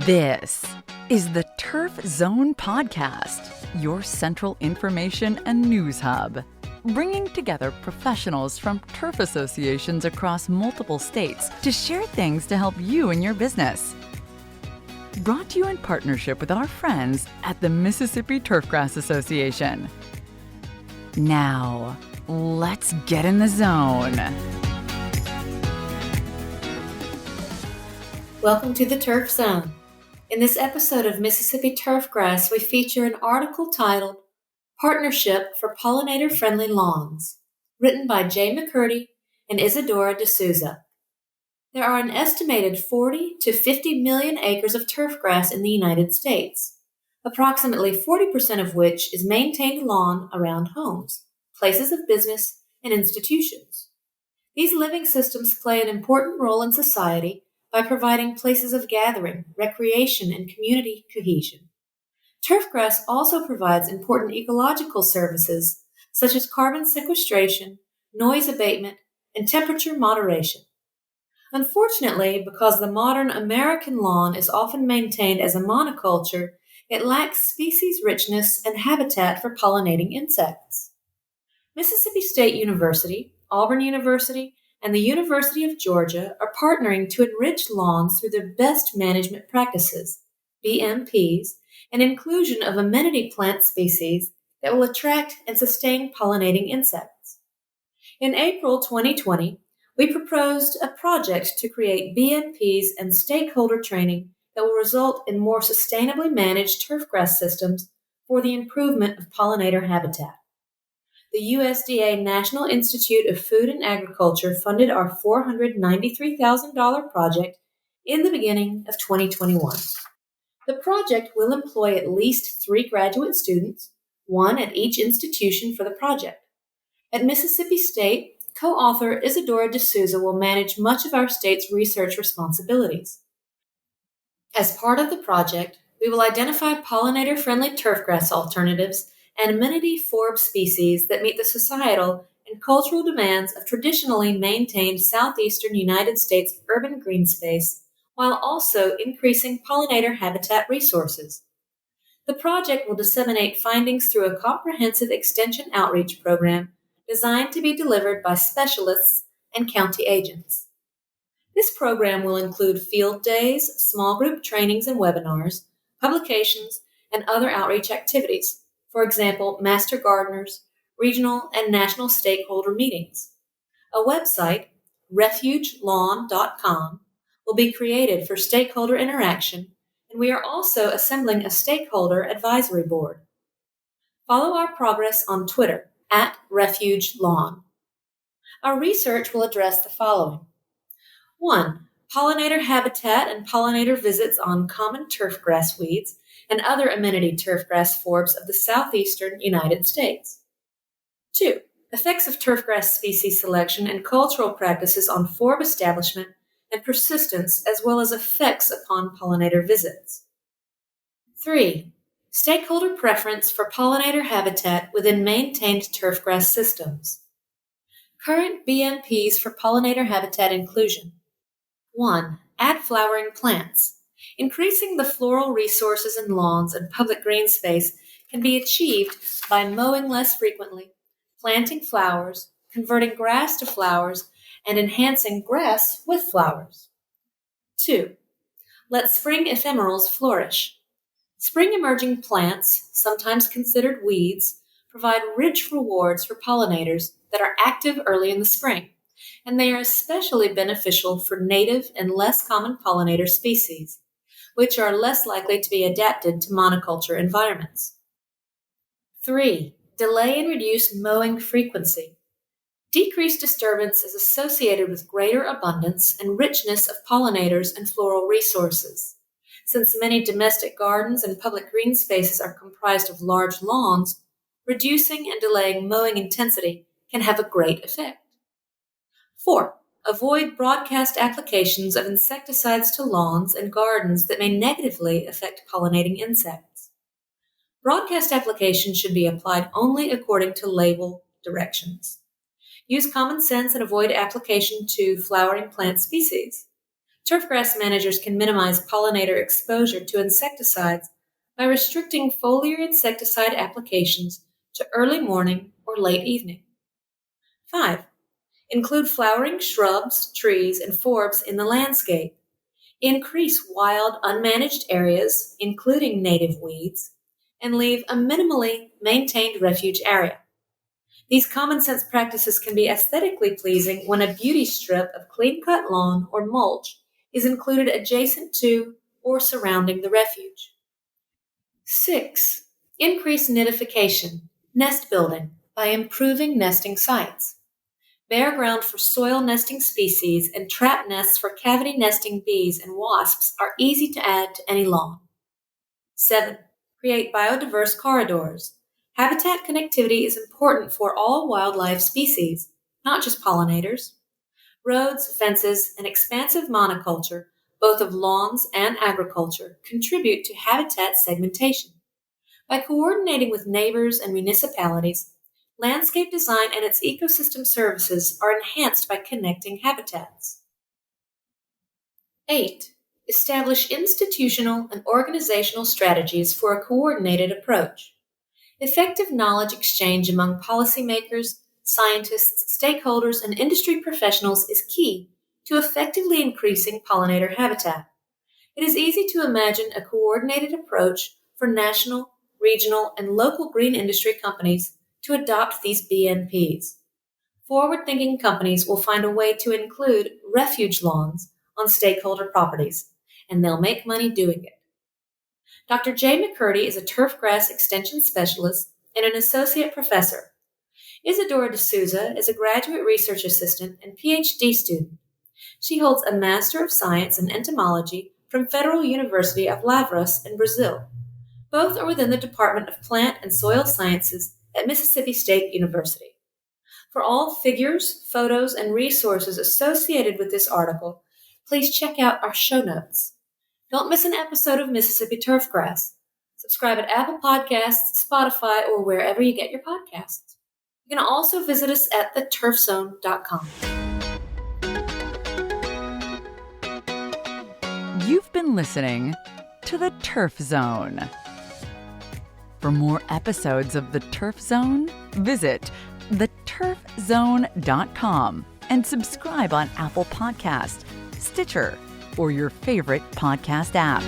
This is the Turf Zone Podcast, your central information and news hub, bringing together professionals from turf associations across multiple states to share things to help you in your business. Brought to you in partnership with our friends at the Mississippi Turfgrass Association. Now, let's get in the zone. Welcome to the Turf Zone. In this episode of Mississippi Turfgrass, we feature an article titled Partnership for Pollinator-Friendly Lawns, written by McCurdy and Isadora de Souza. There are an estimated 40 to 50 million acres of turfgrass in the United States, approximately 40% of which is maintained lawn around homes, places of business, and institutions. These living systems play an important role in society by providing places of gathering, recreation, and community cohesion. Turfgrass also provides important ecological services such as carbon sequestration, noise abatement, and temperature moderation. Unfortunately, because the modern American lawn is often maintained as a monoculture, it lacks species richness and habitat for pollinating insects. Mississippi State University, Auburn University, and the University of Georgia are partnering to enrich lawns through their best management practices, Bmps, and inclusion of amenity plant species that will attract and sustain pollinating insects. In April 2020, we proposed a project to create Bmps and stakeholder training that will result in more sustainably managed turfgrass systems for the improvement of pollinator habitat. The USDA National Institute of Food and Agriculture funded our $493,000 project in the beginning of 2021. The project will employ at least 3 graduate students, 1 at each institution for the project. At Mississippi State, co-author Isadora de Souza will manage much of our state's research responsibilities. As part of the project, we will identify pollinator-friendly turfgrass alternatives and amenity Forbs species that meet the societal and cultural demands of traditionally maintained southeastern United States urban green space, while also increasing pollinator habitat resources. The project will disseminate findings through a comprehensive extension outreach program designed to be delivered by specialists and county agents. This program will include field days, small group trainings and webinars, publications, and other outreach activities. For example, master gardeners, regional and national stakeholder meetings. A website, refugelawn.com, will be created for stakeholder interaction, and we are also assembling a stakeholder advisory board. Follow our progress on Twitter, @refugelawn. Our research will address the following. 1. Pollinator habitat and pollinator visits on common turfgrass weeds and other amenity turfgrass forbs of the southeastern United States. 2. Effects of turfgrass species selection and cultural practices on forb establishment and persistence, as well as effects upon pollinator visits. 3. Stakeholder preference for pollinator habitat within maintained turfgrass systems. Current BMPs for pollinator habitat inclusion. 1. Add flowering plants. Increasing the floral resources in lawns and public green space can be achieved by mowing less frequently, planting flowers, converting grass to flowers, and enhancing grass with flowers. 2. Let spring ephemerals flourish. Spring emerging plants, sometimes considered weeds, provide rich rewards for pollinators that are active early in the spring, and they are especially beneficial for native and less common pollinator species, which are less likely to be adapted to monoculture environments. 3. Delay and reduce mowing frequency. Decreased disturbance is associated with greater abundance and richness of pollinators and floral resources. Since many domestic gardens and public green spaces are comprised of large lawns, reducing and delaying mowing intensity can have a great effect. 4. Avoid broadcast applications of insecticides to lawns and gardens that may negatively affect pollinating insects. Broadcast application should be applied only according to label directions. Use common sense and avoid application to flowering plant species. Turfgrass managers can minimize pollinator exposure to insecticides by restricting foliar insecticide applications to early morning or late evening. 5. Include flowering shrubs, trees, and forbs in the landscape. Increase wild, unmanaged areas, including native weeds, and leave a minimally maintained refuge area. These common sense practices can be aesthetically pleasing when a beauty strip of clean-cut lawn or mulch is included adjacent to or surrounding the refuge. 6. Increase nidification, nest building, by improving nesting sites. Bare ground for soil nesting species and trap nests for cavity nesting bees and wasps are easy to add to any lawn. 7. Create biodiverse corridors. Habitat connectivity is important for all wildlife species, not just pollinators. Roads, fences, and expansive monoculture, both of lawns and agriculture, contribute to habitat segmentation. By coordinating with neighbors and municipalities, landscape design and its ecosystem services are enhanced by connecting habitats. 8. Establish institutional and organizational strategies for a coordinated approach. Effective knowledge exchange among policymakers, scientists, stakeholders, and industry professionals is key to effectively increasing pollinator habitat. It is easy to imagine a coordinated approach for national, regional, and local green industry companies to adopt these BMPs. Forward-thinking companies will find a way to include refuge lawns on stakeholder properties, and they'll make money doing it. Dr. J. McCurdy is a turfgrass extension specialist and an associate professor. Isadora de Souza is a graduate research assistant and PhD student. She holds a Master of Science in Entomology from Federal University of Lavras in Brazil. Both are within the Department of Plant and Soil Sciences at Mississippi State University. For all figures, photos, and resources associated with this article, please check out our show notes. Don't miss an episode of Mississippi Turfgrass. Subscribe at Apple Podcasts, Spotify, or wherever you get your podcasts. You can also visit us at theturfzone.com. You've been listening to The Turf Zone. For more episodes of The Turf Zone, visit theturfzone.com and subscribe on Apple Podcasts, Stitcher, or your favorite podcast app.